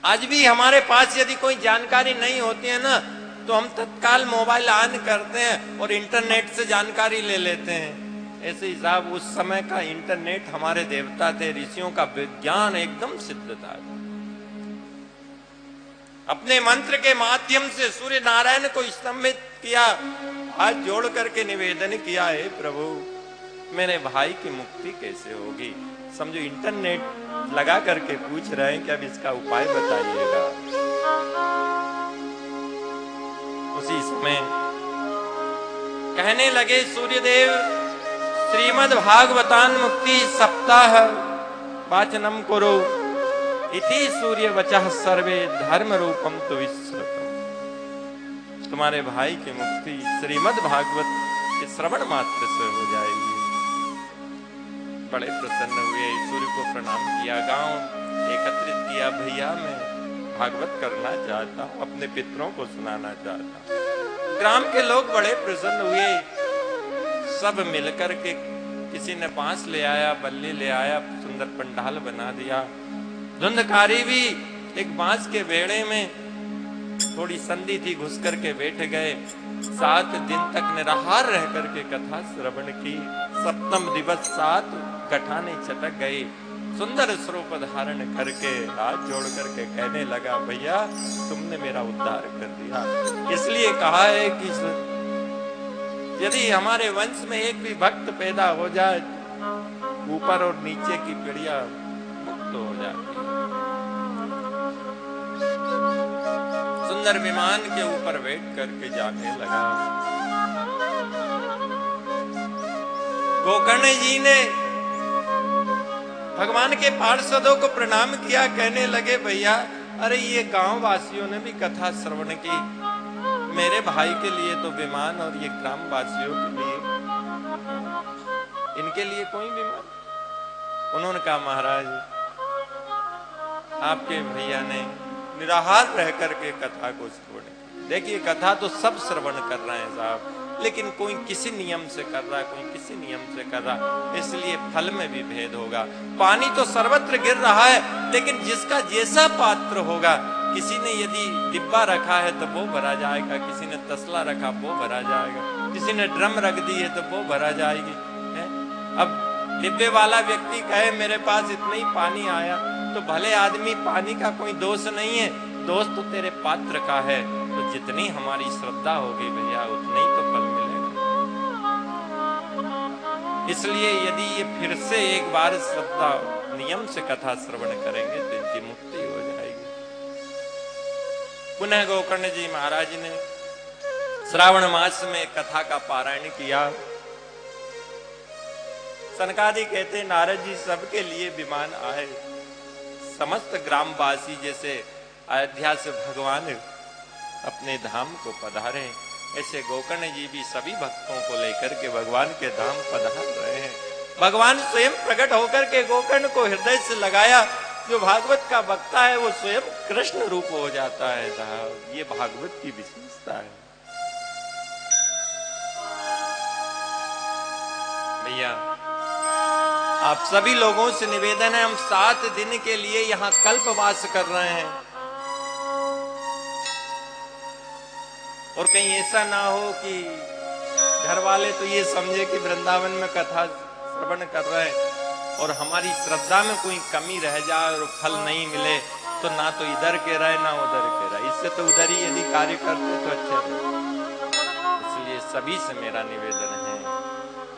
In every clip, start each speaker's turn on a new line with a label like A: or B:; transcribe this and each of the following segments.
A: आज भी हमारे पास यदि कोई जानकारी नहीं होती है ना, तो हम तत्काल मोबाइल ऑन करते हैं और इंटरनेट से जानकारी ले लेते हैं। ऐसे हिसाब उस समय का इंटरनेट हमारे देवता थे, ऋषियों का विज्ञान एकदम सिद्ध था। अपने मंत्र के माध्यम से सूर्य नारायण को स्तंभित किया, हाथ जोड़ करके निवेदन किया, हे प्रभु मेरे भाई की मुक्ति कैसे होगी। समझो इंटरनेट लगा करके पूछ रहे हैं कि अब इसका उपाय बताइएगा। उसी समय कहने लगे सूर्यदेव, श्रीमद् भागवतान मुक्ति सप्ताह वाचनम करो इति सूर्य वचः सर्वे धर्म रूपम तो विश्रुतम। तुम्हारे भाई की मुक्ति श्रीमद् भागवत के श्रवण मात्र से हो जाएगी। बड़े प्रसन्न हुए, सूर्य को प्रणाम किया, गांव एकत्रित किया, भैया मैं भागवत करना चाहता हूं, अपने पितरों को सुनाना चाहता हूं। ग्राम के लोग बड़े प्रसन्न हुए, सब मिलकर के किसी ने बांस ले आया, बल्ली ले आया, सुंदर पंडाल बना दिया। धुंधकारी भी एक बांस के बेड़े में थोड़ी संधि थी, घुस करके बैठ गए। 7 दिन तक निराहार रह करके कथा श्रवण की। 7वें दिवस 7 गठाने चटक गई। सुंदर स्वरूप धारण करके हाथ जोड़ करके कहने लगा, भैया तुमने मेरा उद्धार कर दिया। इसलिए कहा है कि यदि हमारे वंश में एक भी भक्त पैदा हो जाए, ऊपर और नीचे की पीढ़ियां मुक्त हो जाती है। सुंदर विमान के ऊपर बैठ करके जाने लगा। गोकर्ण जी ने भगवान के पार्षदों को प्रणाम किया, कहने लगे, भैया अरे ये गांव वासियों ने भी कथा श्रवण की, मेरे भाई के लिए तो विमान और ये ग्राम वासियों के लिए, इनके लिए कोई विमान। उन्होंने कहा, महाराज आपके भैया ने निराहार रह करके कथा को श्रवण की। देखिए कथा तो सब श्रवण कर रहे हैं साहब, लेकिन कोई किसी नियम से कर रहा है, कोई किसी नियम से कर रहा, इसलिए फल में भी भेद होगा। पानी तो सर्वत्र गिर रहा है, लेकिन जिसका जैसा पात्र होगा, किसी ने यदि डिब्बा रखा है तो वो भरा जाएगा, किसी ने तसला रखा वो भरा जाएगा, किसी ने ड्रम रख दी है तो वो भरा जाएगी है? अब डिब्बे वाला व्यक्ति कहे मेरे पास इतना ही पानी आया, तो भले आदमी पानी का कोई दोष नहीं है, दोष तो तेरे पात्र का है। तो जितनी हमारी श्रद्धा होगी भैया उतना ही तो फल मिलेगा। इसलिए यदि ये फिर से एक बार श्रद्धा नियम से कथा श्रवण करेंगे तो इनकी मुक्ति हो जाएगी। पुनः गोकर्ण जी महाराज ने श्रावण मास में कथा का पारायण किया। सनकादि कहते नारद जी सबके लिए विमान आए, समस्त ग्रामवासी जैसे अयोध्या से भगवान अपने धाम को पधारे, ऐसे गोकर्ण जी भी सभी भक्तों को लेकर के भगवान के धाम पधार रहे हैं। भगवान स्वयं प्रकट होकर के गोकर्ण को हृदय से लगाया। जो भागवत का वक्ता है वो स्वयं कृष्ण रूप हो जाता है साहब, ये भागवत की विशेषता है। भैया आप सभी लोगों से निवेदन है, हम 7 दिन के लिए यहाँ कल्पवास कर रहे हैं, और कहीं ऐसा ना हो कि घर वाले तो ये समझे कि वृंदावन में कथा श्रवण कर रहे हैं और हमारी श्रद्धा में कोई कमी रह जाए और फल नहीं मिले, तो ना तो इधर के रहे ना उधर के रहे, इससे तो उधर ही यदि कार्य करते तो अच्छा रहे। इसलिए सभी से मेरा निवेदन है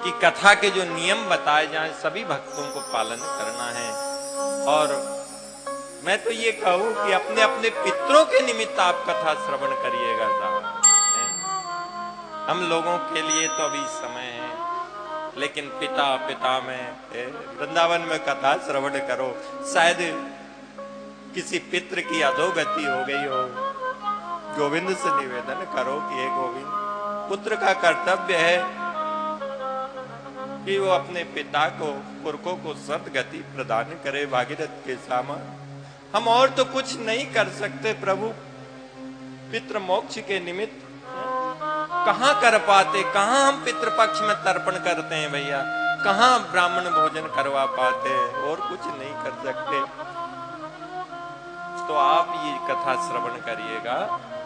A: कि कथा के जो नियम बताए जाएं सभी भक्तों को पालन करना है। और मैं तो ये कहूं कि अपने अपने पितरों के निमित्त आप कथा श्रवण करिएगा साहब। हम लोगों के लिए तो अभी समय है, लेकिन पिता में वृंदावन में कथा श्रवण करो। शायद किसी पितृ की अधोगति हो गई हो, गोविंद से निवेदन करो कि हे गोविंद, पुत्र का कर्तव्य है कि वो अपने पिता को पुरखों को सद्गति प्रदान करे भागीरथ के समान। हम और तो कुछ नहीं कर सकते प्रभु, पितृ मोक्ष के निमित्त कहां कर पाते, कहां हम पितृपक्ष में तर्पण करते हैं भैया, कहां ब्राह्मण भोजन करवा पाते, और कुछ नहीं कर सकते। तो आप ये कथा श्रवण करिएगा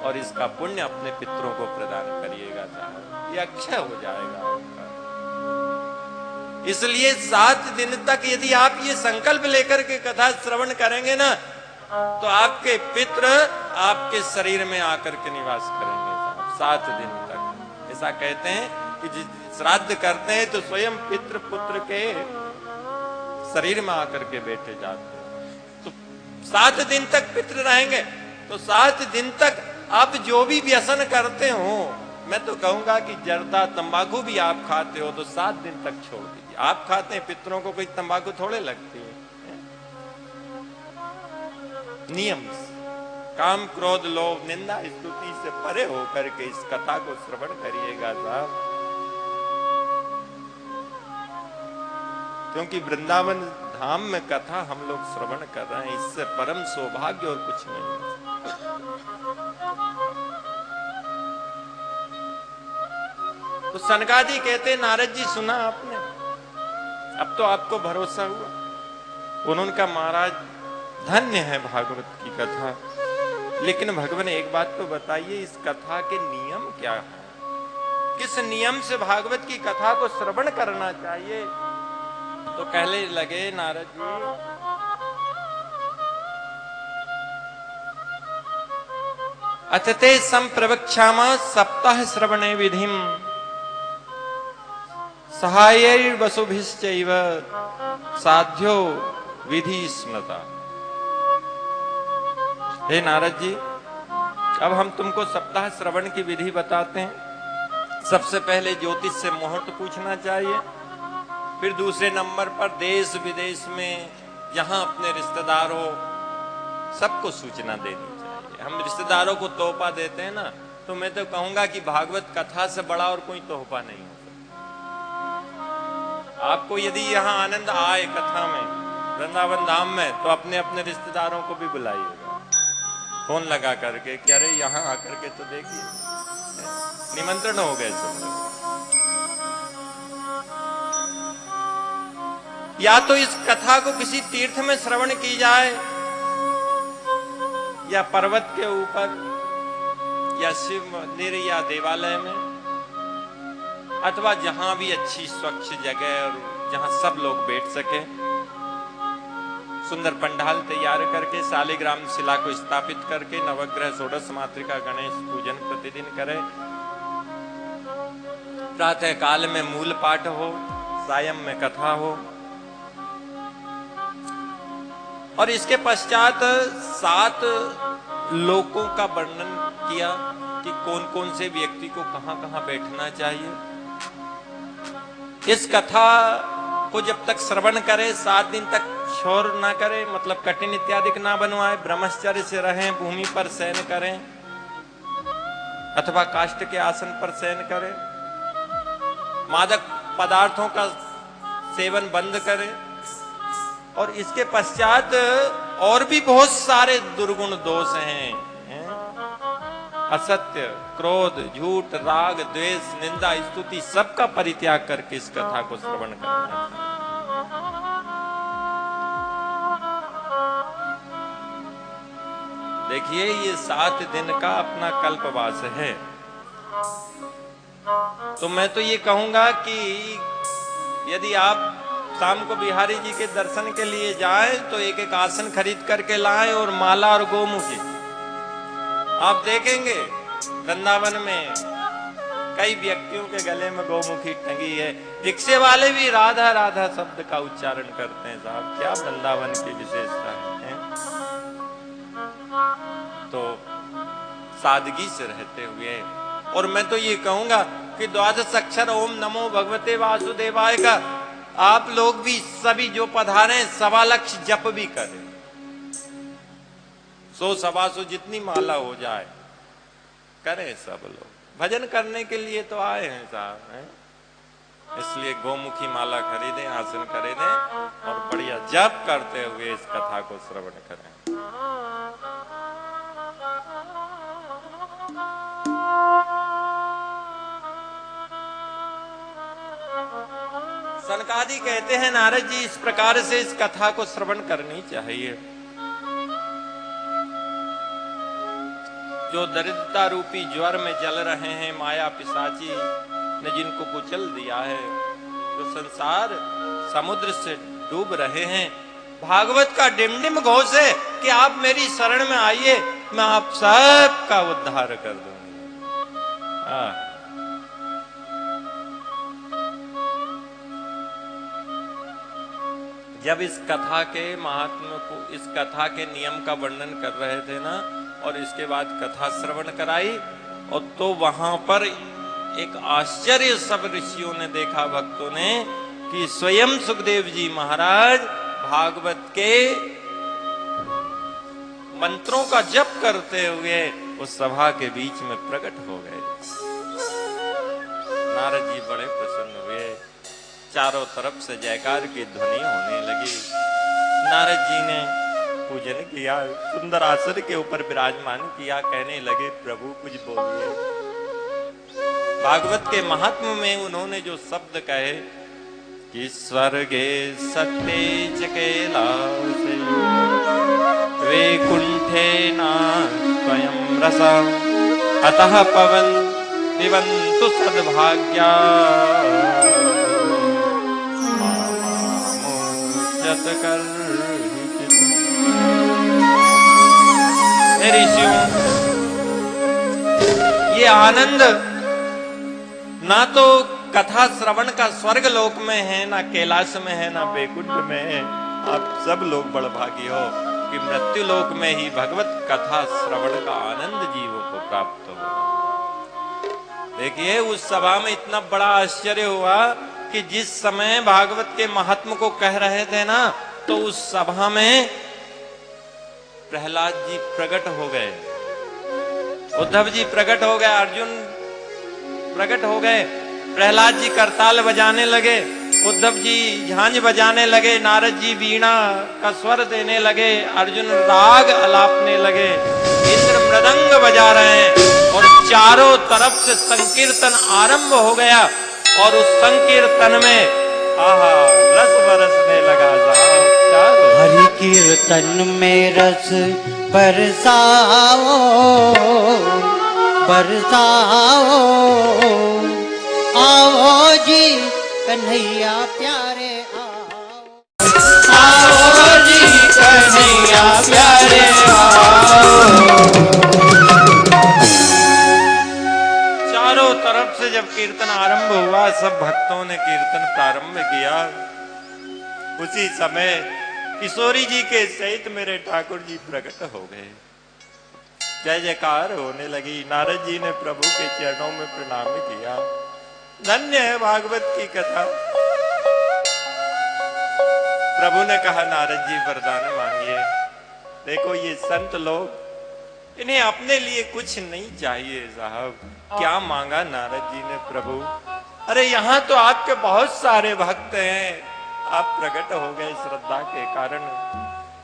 A: और इसका पुण्य अपने पितरों को प्रदान करिएगा साहब, ये अक्षय हो जाएगा आपका। इसलिए 7 दिन तक यदि आप ये संकल्प लेकर के कथा श्रवण करेंगे ना, तो आपके पितर आपके शरीर में आकर के निवास करेंगे साहब 7 दिन तक। ऐसा कहते हैं कि श्राद्ध करते हैं तो स्वयं पितृ पुत्र के शरीर में आकर के बैठे जाते हैं। तो 7 दिन तक पितृ रहेंगे, तो 7 दिन तक आप जो भी व्यसन करते हो, मैं तो कहूंगा कि जर्दा तंबाकू भी आप खाते हो तो 7 दिन तक छोड़ दीजिए। आप खाते हैं, पितरों को कोई तंबाकू थोड़े लगती है। नियम काम क्रोध लोभ निंदा स्तुति से परे होकर के इस कथा को श्रवण करिएगा साहब, क्योंकि वृंदावन धाम में कथा हम लोग श्रवण कर रहे हैं, इससे परम सौभाग्य और कुछ नहीं है। तो सनकादि कहते नारद जी सुना आपने, अब तो आपको भरोसा हुआ। उन्होंने कहा महाराज धन्य है भागवत की कथा, लेकिन भगवान एक बात तो बताइए, इस कथा के नियम क्या है? किस नियम से भागवत की कथा को श्रवण करना चाहिए? तो कहने लगे नारद जी, अतते संप्रवक्ष्यामः सप्ताह श्रवणे विधिम सहायै वसुभिश्चैव साध्यो विधि स्मृता। हे नारद जी, अब हम तुमको सप्ताह श्रवण की विधि बताते हैं। सबसे पहले ज्योतिष से मुहूर्त पूछना चाहिए, फिर दूसरे नंबर पर देश विदेश में जहां अपने रिश्तेदार हो सबको सूचना देनी चाहिए। हम रिश्तेदारों को तोहफा देते हैं ना, तो मैं तो कहूंगा कि भागवत कथा से बड़ा और कोई तोहफा नहीं हो सकता। आपको यदि यहाँ आनंद आए कथा में वृंदावन धाम में, तो अपने अपने रिश्तेदारों को भी बुलाइएगा, फोन लगा करके कि अरे यहाँ आकर के तो देखिए, निमंत्रण हो गए सब। या तो इस कथा को किसी तीर्थ में श्रवण की जाए, या पर्वत के ऊपर, या शिव मंदिर या देवालय में, अथवा जहां भी अच्छी स्वच्छ जगह और जहां सब लोग बैठ सके, सुंदर पंडाल तैयार करके शालिग्राम शिला को स्थापित करके नवग्रह षोडश मातृका गणेश पूजन प्रतिदिन करें। प्रातः काल में मूल पाठ हो, सायं में कथा हो, और इसके पश्चात 7 लोकों का वर्णन किया कि कौन कौन से व्यक्ति को कहां कहां बैठना चाहिए। इस कथा को जब तक श्रवण करे 7 दिन तक शोर ना करे, मतलब कठिन इत्यादि ना बनवाए, ब्रह्मचर्य से रहें, भूमि पर शयन करें अथवा काष्ठ के आसन पर शयन करें, मादक पदार्थों का सेवन बंद करें, और इसके पश्चात और भी बहुत सारे दुर्गुण दोष हैं, असत्य, क्रोध, झूठ, राग, द्वेष, निंदा, स्तुति, सबका परित्याग करके इस कथा को श्रवण करना है। देखिए ये 7 दिन का अपना कल्पवास है। तो मैं तो ये कहूंगा कि यदि आप शाम को बिहारी जी के दर्शन के लिए जाएं तो एक एक आसन खरीद करके लाएं और माला और गोमुखी। आप देखेंगे वृंदावन में कई व्यक्तियों के गले में गोमुखी टंगी है। रिक्शे वाले भी राधा राधा शब्द का उच्चारण करते हैं। साहब क्या वृंदावन की विशेषता है। तो सादगी से रहते हुए, और मैं तो ये कहूंगा कि द्वादश अक्षर ओम नमो भगवते वासुदेवाय का आप लोग भी सभी जो पधारे 1.25 लाख जप भी करें। 100-125 जितनी माला हो जाए करें सब लोग। भजन करने के लिए तो आए हैं साहब, इसलिए गोमुखी माला खरीदें, आसन खरीदें और बढ़िया जप करते हुए इस कथा को श्रवण करें। सनकादि कहते हैं नारद जी इस प्रकार से इस कथा को श्रवण करनी चाहिए। जो दरिद्रता रूपी ज्वर में जल रहे हैं, माया पिशाची ने जिनको कुचल दिया है, जो संसार समुद्र से डूब रहे हैं, भागवत का डिमडिम घोष है कि आप मेरी शरण में आइए, मैं आप सबका उद्धार कर दूंगा। जब इस कथा के महात्मा को, इस कथा के नियम का वर्णन कर रहे थे ना, और इसके बाद कथा श्रवण कराई, और तो वहां पर एक आश्चर्य सब ऋषियों ने देखा, भक्तों ने, कि स्वयं सुखदेव जी महाराज भागवत के मंत्रों का जप करते हुए उस सभा के बीच में प्रकट हो गए। नारद जी बड़े प्रसन्न हुए, चारों तरफ से जयकार की ध्वनि होने लगी। नारद जी ने पूजन किया, सुंदर आसन के ऊपर विराजमान किया, कहने लगे प्रभु कुछ बोलिए। भागवत के महात्म में उन्होंने जो शब्द कहे कि स्वर्गे सत्तेज कैलासे वैकुंठे न स्वयं रसा अतः पवन पिबन्तु सद्भाग्या ऋषियों, ये आनंद ना तो कथा श्रवण का स्वर्ग लोक में है, ना कैलाश में है, ना बैकुंठ में है। आप सब लोग बड़भागी हो कि मृत्यु लोक में ही भगवत कथा श्रवण का आनंद जीवों को प्राप्त हो। देखिए उस सभा में इतना बड़ा आश्चर्य हुआ कि जिस समय भागवत के महात्म को कह रहे थे ना, तो उस सभा में प्रहलाद जी प्रकट हो गए, उद्धव जी प्रकट हो गए, अर्जुन प्रकट हो गए। प्रहलाद जी करताल बजाने लगे, उद्धव जी झांझ बजाने लगे, नारद जी वीणा का स्वर देने लगे, अर्जुन राग अलापने लगे, इंद्र मृदंग बजा रहे हैं, और चारों तरफ से संकीर्तन आरंभ हो गया। और उस संकीर्तन में रस बरसने लगा।
B: हरि कीर्तन में रस बरसाओ बरसाओ, आओ जी कन्हैया प्यारे आओ जी कन्हैया प्यारे आओ।
A: चारों तरफ से जब कीर्तन आरंभ हुआ, सब भक्तों ने कीर्तन प्रारंभ किया। उसी समय किशोरी जी के सहित मेरे ठाकुर जी प्रकट हो गए, जय जयकार होने लगी। नारद जी ने प्रभु के चरणों में प्रणाम किया। धन्य है भागवत की कथा। प्रभु ने कहा नारद जी वरदान मांगिए। देखो ये संत लोग, इन्हें अपने लिए कुछ नहीं चाहिए साहब। क्या मांगा नारद जी ने प्रभु? अरे यहाँ तो आपके बहुत सारे भक्त हैं, आप प्रकट हो गए श्रद्धा के कारण,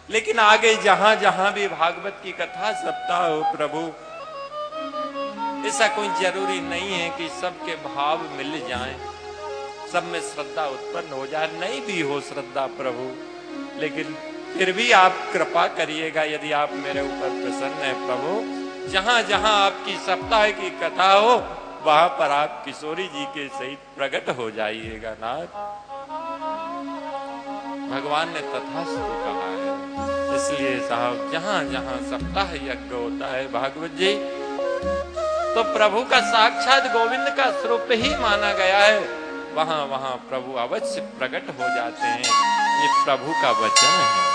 A: लेकिन आगे जहां जहां भी भागवत की कथा सप्ताह हो प्रभु, ऐसा कोई जरूरी नहीं है कि सबके भाव मिल जाएं, सब में श्रद्धा उत्पन्न हो जाए। नहीं भी हो श्रद्धा प्रभु, लेकिन फिर भी आप कृपा करिएगा, यदि आप मेरे ऊपर प्रसन्न है प्रभु। जहां जहां आपकी सप्ताह की कथा हो, वहां पर आप किशोरी जी के सहित प्रकट हो जाइएगा नाथ। भगवान ने तथास्तु कहा है। इसलिए साहब जहां जहां सप्ताह यज्ञ होता है भागवत जी, तो प्रभु का साक्षात गोविंद का स्वरूप ही माना गया है। वहां वहां प्रभु अवश्य प्रकट हो जाते हैं। ये प्रभु का वचन है।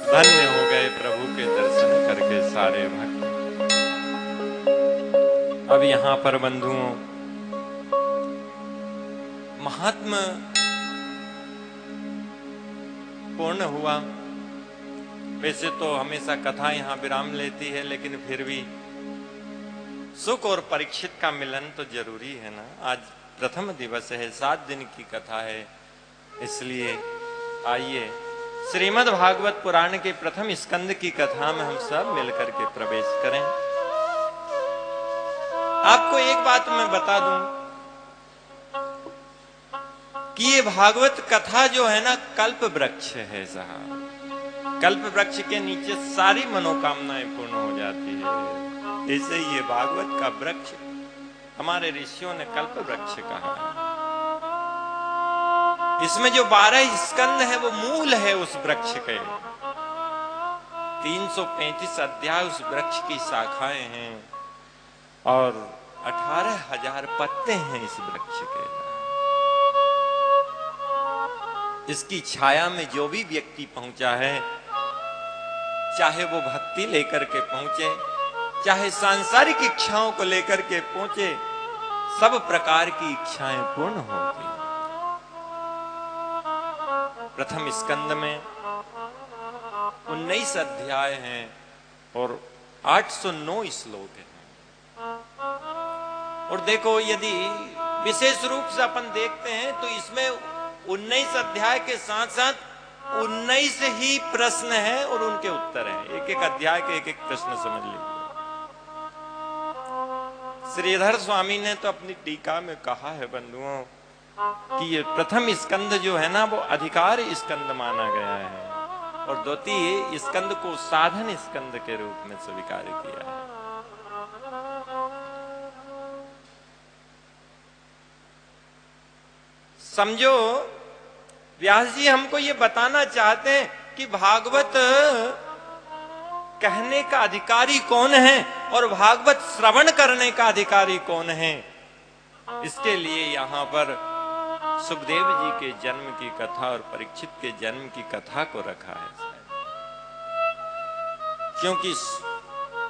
A: धन्य हो गए प्रभु के दर्शन करके सारे भक्त। अब यहां पर बंधुओं, महात्मा पूर्ण हुआ। वैसे तो हमेशा कथा यहां विराम लेती है, लेकिन फिर भी सुख और परीक्षित का मिलन तो जरूरी है ना। आज प्रथम दिवस है, 7 दिन की कथा है, इसलिए आइए श्रीमद् भागवत पुराण के प्रथम स्कंद की कथा में हम सब मिलकर के प्रवेश करें। आपको एक बात मैं बता दूं कि ये भागवत कथा जो है ना, कल्प वृक्ष है साहब। कल्प वृक्ष के नीचे सारी मनोकामनाएं पूर्ण हो जाती है। ऐसे ये भागवत का वृक्ष हमारे ऋषियों ने कल्प वृक्ष कहा है। इसमें जो 12 स्कंद है वो मूल है उस वृक्ष के। 335 अध्याय उस वृक्ष की शाखाएं हैं और 18,000 पत्ते हैं इस वृक्ष के। इसकी छाया में जो भी व्यक्ति पहुंचा है, चाहे वो भक्ति लेकर के पहुंचे, चाहे सांसारिक इच्छाओं को लेकर के पहुंचे, सब प्रकार की इच्छाएं पूर्ण होती हैं। प्रथम स्कंद में 19 अध्याय हैं और 809 श्लोक हैं। और देखो, यदि विशेष रूप से अपन देखते हैं तो इसमें 19 अध्याय के साथ साथ 19 ही प्रश्न हैं और उनके उत्तर हैं। एक एक अध्याय के एक एक प्रश्न समझ लीजिए। श्रीधर स्वामी ने तो अपनी टीका में कहा है बंधुओं कि ये प्रथम स्कंद जो है ना, वो अधिकार स्कंद माना गया है और द्वितीय स्कंद को साधन स्कंद के रूप में स्वीकार किया है। समझो, व्यास जी हमको ये बताना चाहते हैं कि भागवत कहने का अधिकारी कौन है और भागवत श्रवण करने का अधिकारी कौन है। इसके लिए यहां पर सुखदेव जी के जन्म की कथा और परीक्षित के जन्म की कथा को रखा है, क्योंकि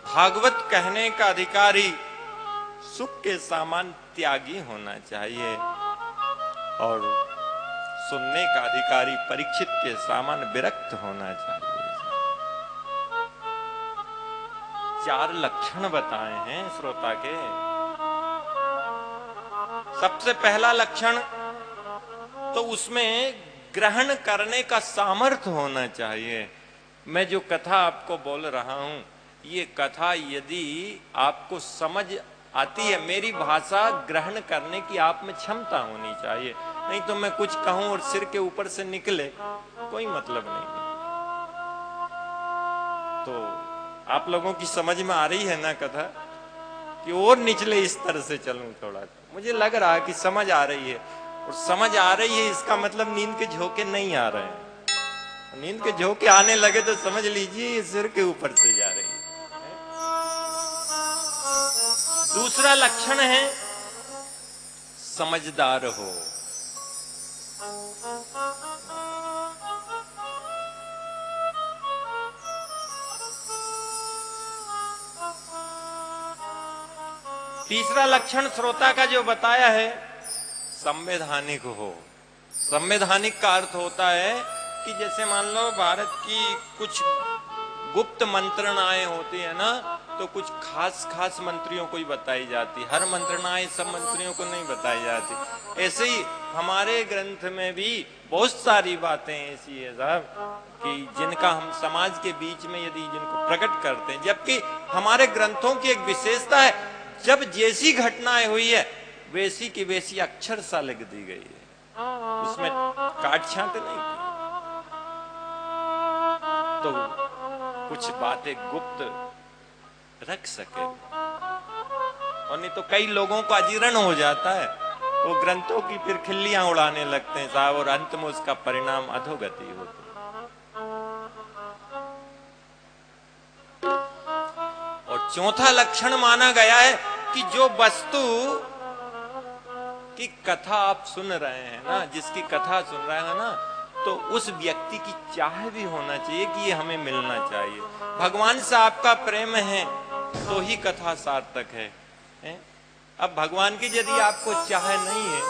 A: भागवत कहने का अधिकारी सुख के समान त्यागी होना चाहिए और सुनने का अधिकारी परीक्षित के समान विरक्त होना चाहिए। 4 लक्षण बताए हैं श्रोता के। सबसे पहला लक्षण तो उसमें ग्रहण करने का सामर्थ्य होना चाहिए। मैं जो कथा आपको बोल रहा हूं, ये कथा यदि आपको समझ आती है, मेरी भाषा ग्रहण करने की आप में क्षमता होनी चाहिए। नहीं तो मैं कुछ कहूं और सिर के ऊपर से निकले, कोई मतलब नहीं है। तो आप लोगों की समझ में आ रही है ना कथा, कि और निचले स्तर से चलूं थोड़ा। मुझे लग रहा है कि समझ आ रही है, और समझ आ रही है इसका मतलब नींद के झोंके नहीं आ रहे हैं। नींद के झोंके आने लगे तो समझ लीजिए ये सिर के ऊपर से जा रही है। दूसरा लक्षण है समझदार हो। तीसरा लक्षण श्रोता का जो बताया है, संवैधानिक हो। संवैधानिक का अर्थ होता है कि जैसे मान लो भारत की कुछ गुप्त मंत्रणाएं होती है ना, तो कुछ खास खास मंत्रियों को ही बताई जाती। हर मंत्रणाएं सब मंत्रियों को नहीं बताई जाती। ऐसे ही हमारे ग्रंथ में भी बहुत सारी बातें ऐसी है साहब कि जिनका हम समाज के बीच में यदि जिनको प्रकट करते हैं, जबकि हमारे ग्रंथों की एक विशेषता है, जब जैसी घटनाएं हुई है वैसी की वैसी अक्षर सा लिख दी गई है, उसमें काट छांट नहीं की। तो कुछ बातें गुप्त रख सके, और नहीं तो कई लोगों को अजीर्ण हो जाता है, वो ग्रंथों की फिर खिल्लियां उड़ाने लगते हैं साहब, और अंत में उसका परिणाम अधोगति होती है। और चौथा लक्षण माना गया है कि जो वस्तु की कथा आप सुन रहे हैं ना, जिसकी कथा सुन रहे हैं ना, तो उस व्यक्ति की चाह भी होना चाहिए कि ये हमें मिलना चाहिए। भगवान से आपका प्रेम है तो ही कथा सार्थक है। अब भगवान की यदि आपको चाह नहीं है,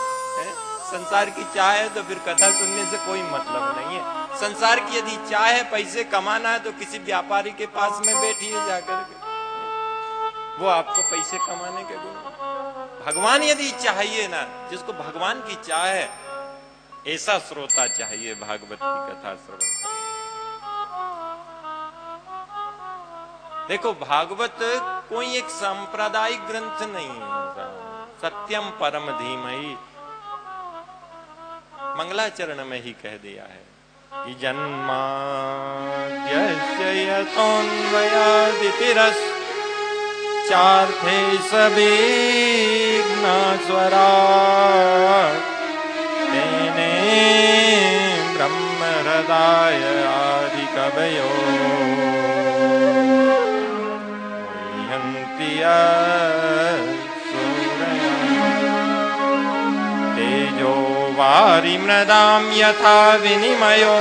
A: संसार की चाह है, तो फिर कथा सुनने से कोई मतलब नहीं है। संसार की यदि चाह है, पैसे कमाना है, तो किसी व्यापारी के पास में बैठिए जाकर के, वो आपको पैसे कमाने के गुण। भगवान यदि चाहिए ना, जिसको भगवान की चाह है, ऐसा श्रोता चाहिए भागवत की कथा श्रवण। देखो भागवत कोई एक सांप्रदायिक ग्रंथ नहीं है, सत्यम परम धीमहि मंगलाचरण में ही कह दिया है कि जन्माद्यस्य यतोन्वयादितिरस् चार्थे सविघ्नस्वराट् तेने ब्रह्म हृदय आदि कवयो मुह्यन्ति तेजो वारिमृदां यथा विनिमयो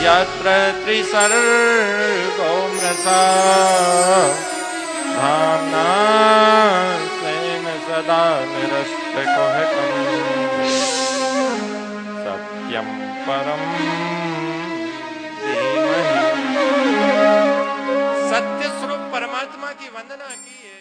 A: यत्र त्रिसर्गो मृषा धाम्ना स्वेन सदा निरस्तकुहकम् सत्यं परं धीमहि। सत्य स्वरूप परमात्मा की वंदना की है।